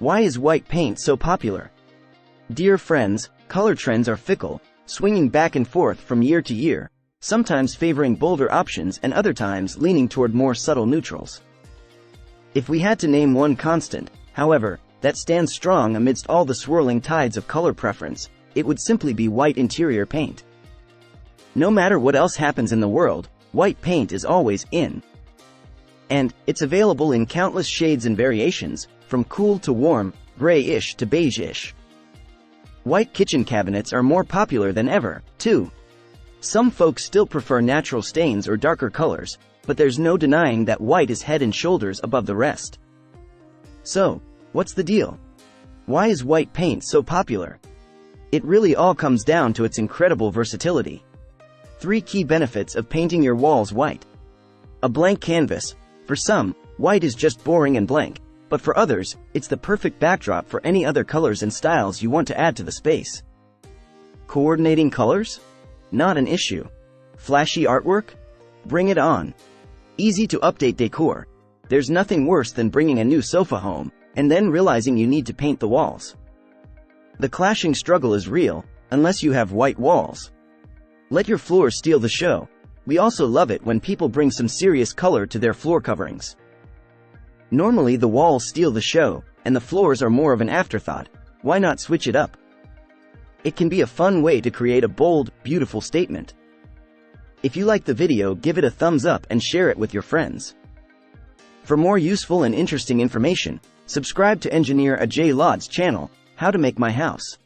Why is white paint so popular? Dear friends, color trends are fickle, swinging back and forth from year to year, sometimes favoring bolder options and other times leaning toward more subtle neutrals. If we had to name one constant, however, that stands strong amidst all the swirling tides of color preference, it would simply be white interior paint. No matter what else happens in the world, white paint is always in. And it's available in countless shades and variations, from cool to warm, grayish to beige-ish. White kitchen cabinets are more popular than ever, too. Some folks still prefer natural stains or darker colors, but there's no denying that white is head and shoulders above the rest. So, what's the deal? Why is white paint so popular? It really all comes down to its incredible versatility. 3 key benefits of painting your walls white. A blank canvas. For some, white is just boring and blank, but for others, it's the perfect backdrop for any other colors and styles you want to add to the space. Coordinating colors? Not an issue. Flashy artwork? Bring it on. Easy to update decor. There's nothing worse than bringing a new sofa home, and then realizing you need to paint the walls. The clashing struggle is real, unless you have white walls. Let your floor steal the show. We also love it when people bring some serious color to their floor coverings. Normally the walls steal the show, and the floors are more of an afterthought. Why not switch it up? It can be a fun way to create a bold, beautiful statement. If you like the video, give it a thumbs up and share it with your friends. For more useful and interesting information, subscribe to Engineer Ajay Lod's channel, How to Make My House.